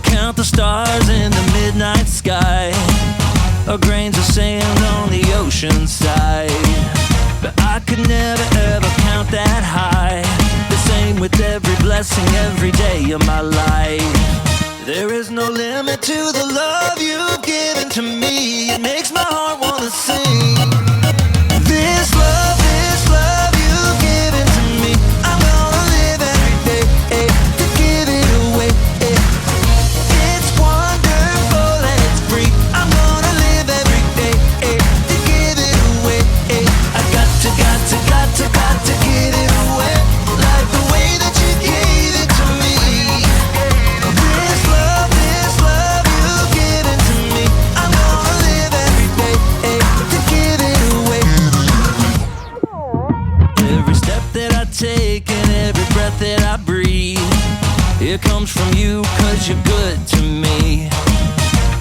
Count the stars in the midnight sky, or grains of sand on the ocean side, but I could never ever count that high. The same with every blessing every day of my life. There is no limit to the love you've given to me. It makes my heart wanna sing. This love you've given to me, I'm gonna live every day to give it away. It's wonderful and it's free. I'm gonna live every day to give it away. I got to give it away, like the way that you gave it to me. This love you've given to me, I'm gonna live every day to give it away. Every step that I take and every breath that I breathe, it comes from you, 'cause you're good to me.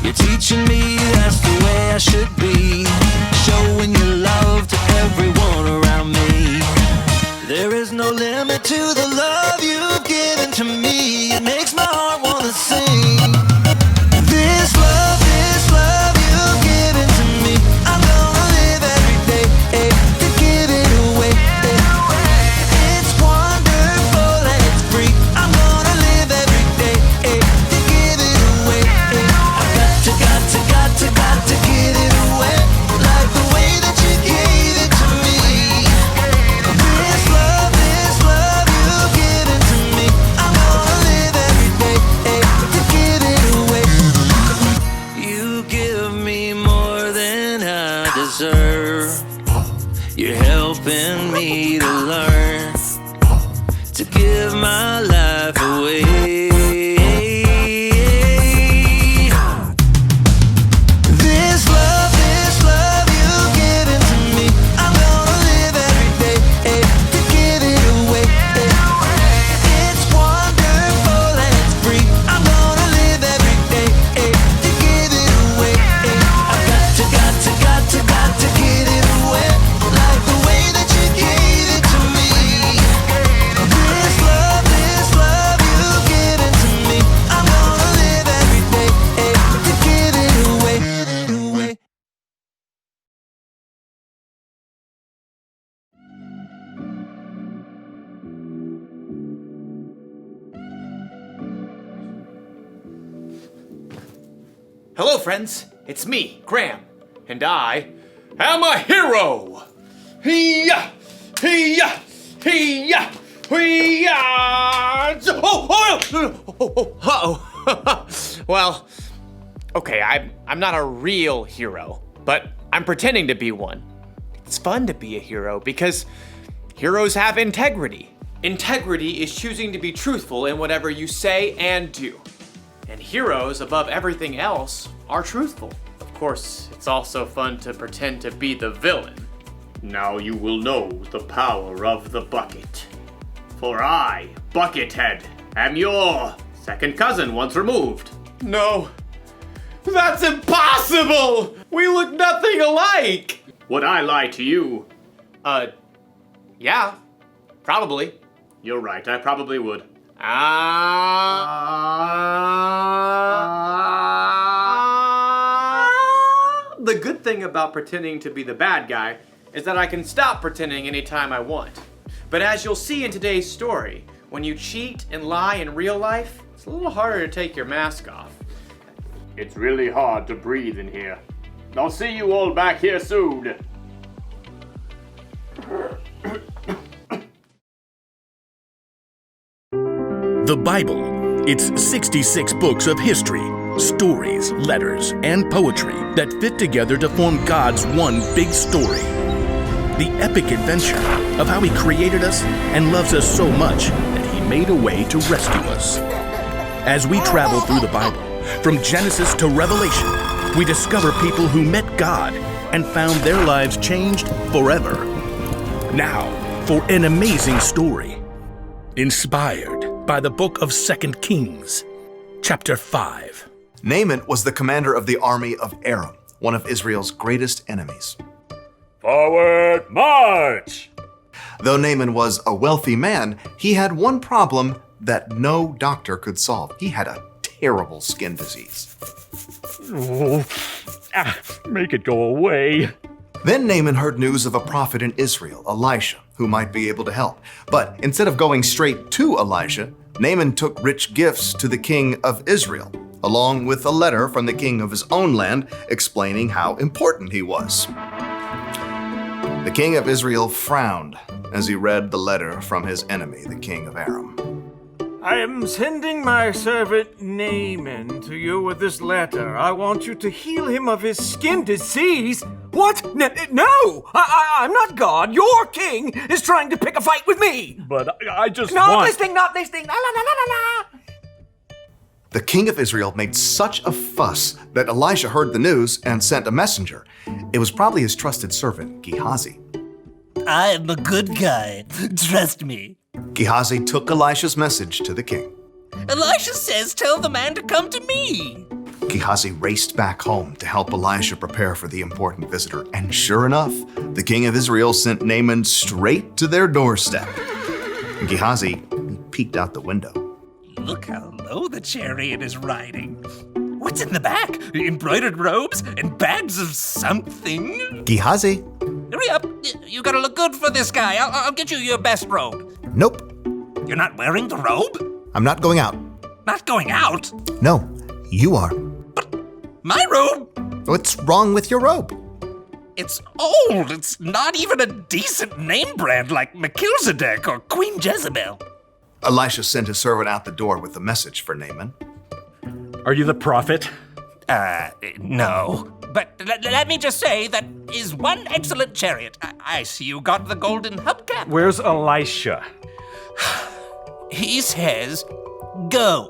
You're teaching me that's the way I should be, showing your love to everyone around me. There is no limit to the love you've given to me. It makes my heart wanna sing. This love you've given to me, I'm gonna live every day to give it away. It's wonderful and it's free. I'm gonna live every day to give it away. I got to give it away, like the way that you gave it to me. This love you've given to me, I'm gonna live every day to give it away. You give me more than I deserve. You're helping me to learn to give my life away. This love you've given to me, I'm gonna live every day to give it away. It's wonderful and it's free. I'm gonna live every day to give it away. I got to give it away, like the way that you gave it to me. This love you've given to me, I'm gonna live every day to give it away. Hello, friends. It's me, Graham, and I am a hero. Hee-yah! Hee-yah! Hee-yah! Hee-yah! Uh-oh. Well, okay, I'm not a real hero, but I'm pretending to be one. It's fun to be a hero because heroes have integrity. Integrity is choosing to be truthful in whatever you say and do. And heroes, above everything else, are truthful. Of course, it's also fun to pretend to be the villain. Now you will know the power of the bucket. For I, Buckethead, am your second cousin once removed. No, that's impossible! We look nothing alike! Would I lie to you? Yeah, probably. You're right, I probably would. The good thing about pretending to be the bad guy is that I can stop pretending anytime I want. But as you'll see in today's story, when you cheat and lie in real life, it's a little harder to take your mask off. It's really hard to breathe in here. I'll see you all back here soon. The Bible. It's 66 books of history, Stories, letters, and poetry that fit together to form God's one big story. The epic adventure of how He created us and loves us so much that He made a way to rescue us. As we travel through the Bible, from Genesis to Revelation, we discover people who met God and found their lives changed forever. Now, for an amazing story, inspired by the book of 2 Kings, chapter 5. Naaman was the commander of the army of Aram, one of Israel's greatest enemies. Forward march! Though Naaman was a wealthy man, he had one problem that no doctor could solve. He had a terrible skin disease. Make it go away. Then Naaman heard news of a prophet in Israel, Elisha, who might be able to help. But instead of going straight to Elisha, Naaman took rich gifts to the king of Israel, along with a letter from the king of his own land explaining how important he was. The king of Israel frowned as he read the letter from his enemy, the king of Aram. I am sending my servant Naaman to you with this letter. I want you to heal him of his skin disease. What? No! I'm not God. Your king is trying to pick a fight with me. But I just Not want... this thing, not this thing. La la la la la. The king of Israel made such a fuss that Elisha heard the news and sent a messenger. It was probably his trusted servant, Gehazi. I'm a good guy. Trust me. Gehazi took Elisha's message to the king. Elisha says tell the man to come to me. Gehazi raced back home to help Elisha prepare for the important visitor. And sure enough, the king of Israel sent Naaman straight to their doorstep. Gehazi peeked out the window. Look how low the chariot is riding. What's in the back? Embroidered robes and bags of something? Gehazi? Hurry up. You gotta look good for this guy. I'll get you your best robe. Nope, You're not wearing the robe? I'm not going out. Not going out? No, you are. My robe? What's wrong with your robe? It's old. It's not even a decent name brand like Melchizedek or Queen Jezebel. Elisha sent his servant out the door with a message for Naaman. Are you the prophet? No. But let me just say that is one excellent chariot. I see you got the golden hubcap. Where's Elisha? He says, go,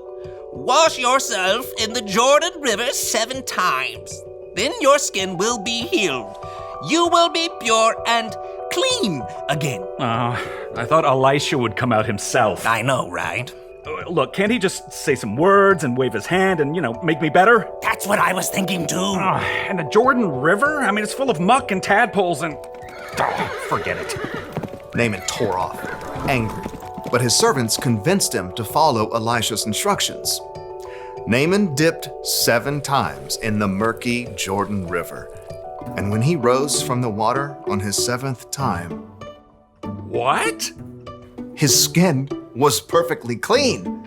wash yourself in the Jordan River 7 times. Then your skin will be healed. You will be pure and clean again. I thought Elisha would come out himself. I know, right? Look, can't he just say some words and wave his hand and, make me better? That's what I was thinking too. And the Jordan River? I mean, it's full of muck and tadpoles and... forget it. Naaman tore off, angry, but his servants convinced him to follow Elisha's instructions. Naaman dipped 7 times in the murky Jordan River, and when he rose from the water on his 7th time, What? his skin was perfectly clean.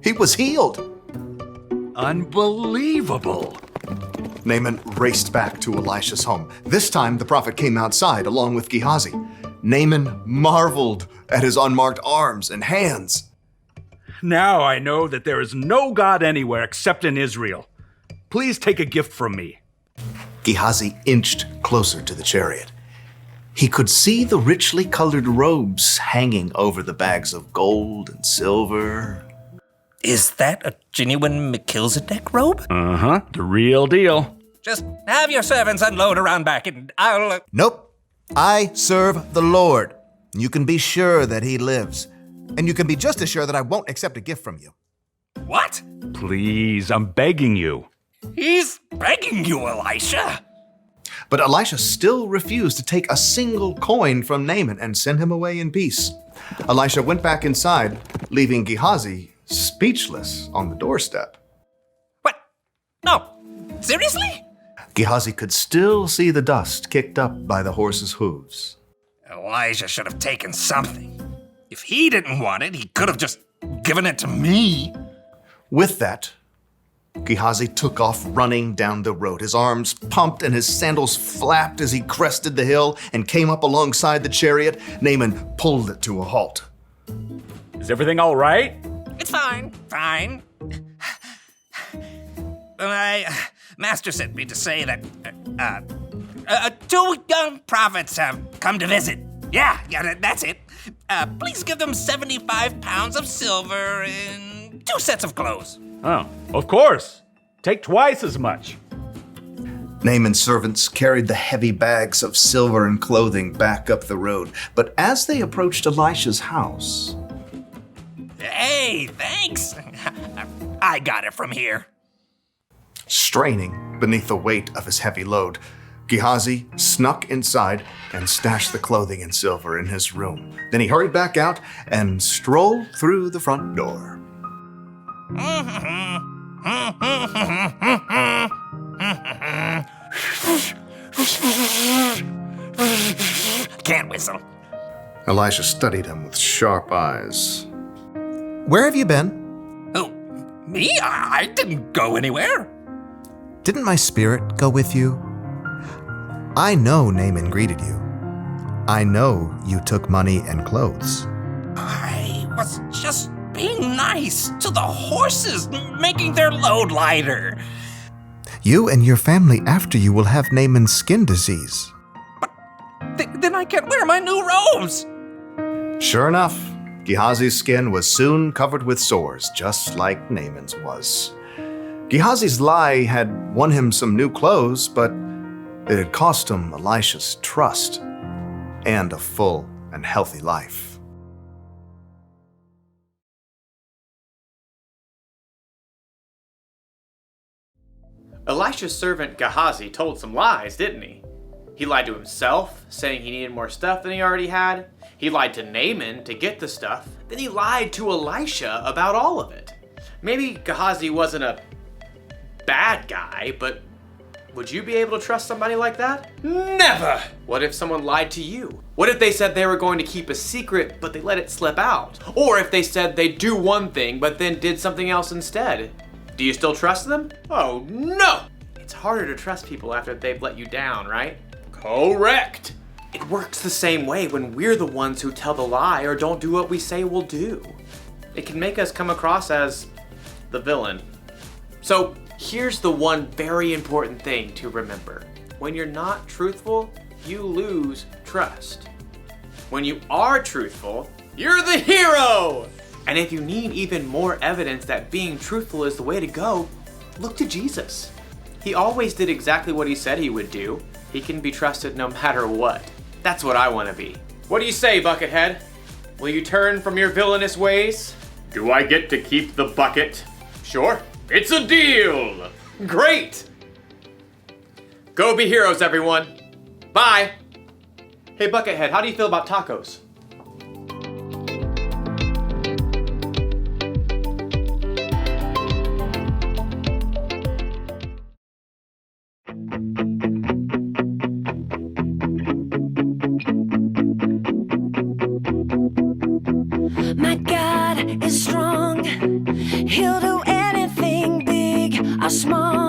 He was healed. Unbelievable. Naaman raced back to Elisha's home. This time, the prophet came outside along with Gehazi. Naaman marveled at his unmarked arms and hands. Now I know that there is no God anywhere except in Israel. Please take a gift from me. Gehazi inched closer to the chariot. He could see the richly colored robes hanging over the bags of gold and silver. Is that a genuine Melchizedek robe? Uh-huh, the real deal. Just have your servants unload around back and I'll... Nope. I serve the Lord. You can be sure that he lives. And you can be just as sure that I won't accept a gift from you. What? Please, I'm begging you. He's begging you, Elisha. But Elisha still refused to take a single coin from Naaman and send him away in peace. Elisha went back inside, leaving Gehazi speechless on the doorstep. What? No. Seriously? Gehazi could still see the dust kicked up by the horse's hooves. Elijah should have taken something. If he didn't want it, he could have just given it to me. With that, Gehazi took off running down the road. His arms pumped and his sandals flapped as he crested the hill and came up alongside the chariot. Naaman pulled it to a halt. Is everything all right? It's fine. Fine. Master sent me to say that two young prophets have come to visit. Yeah, that's it. Please give them 75 pounds of silver and 2 sets of clothes. Oh, of course. Take twice as much. Naaman's servants carried the heavy bags of silver and clothing back up the road, but as they approached Elisha's house, Hey, thanks. I got it from here. straining beneath the weight of his heavy load, Gehazi snuck inside and stashed the clothing and silver in his room. Then he hurried back out and strolled through the front door. Can't whistle. Elisha studied him with sharp eyes. Where have you been? Oh, me? I didn't go anywhere. Didn't my spirit go with you? I know Naaman greeted you. I know you took money and clothes. I was just being nice to the horses, making their load lighter. You and your family after you will have Naaman's skin disease. Then I can't wear my new robes. Sure enough, Gehazi's skin was soon covered with sores, just like Naaman's was. Gehazi's lie had won him some new clothes, but it had cost him Elisha's trust and a full and healthy life. Elisha's servant Gehazi told some lies, didn't he? He lied to himself, saying he needed more stuff than he already had. He lied to Naaman to get the stuff. Then he lied to Elisha about all of it. Maybe Gehazi wasn't a bad guy, but would you be able to trust somebody like that? Never! What if someone lied to you? What if they said they were going to keep a secret, but they let it slip out? Or if they said they'd do one thing, but then did something else instead? Do you still trust them? Oh no! It's harder to trust people after they've let you down, right? Correct! It works the same way when we're the ones who tell the lie or don't do what we say we'll do. It can make us come across as the villain. So here's the one very important thing to remember. When you're not truthful, you lose trust. When you are truthful, you're the hero! And if you need even more evidence that being truthful is the way to go, look to Jesus. He always did exactly what he said he would do. He can be trusted no matter what. That's what I want to be. What do you say, Buckethead? Will you turn from your villainous ways? Do I get to keep the bucket? Sure. It's a deal! Great! Go be heroes, everyone. Bye! Hey, Buckethead, how do you feel about tacos? My God is strong. He'll do anything big or small.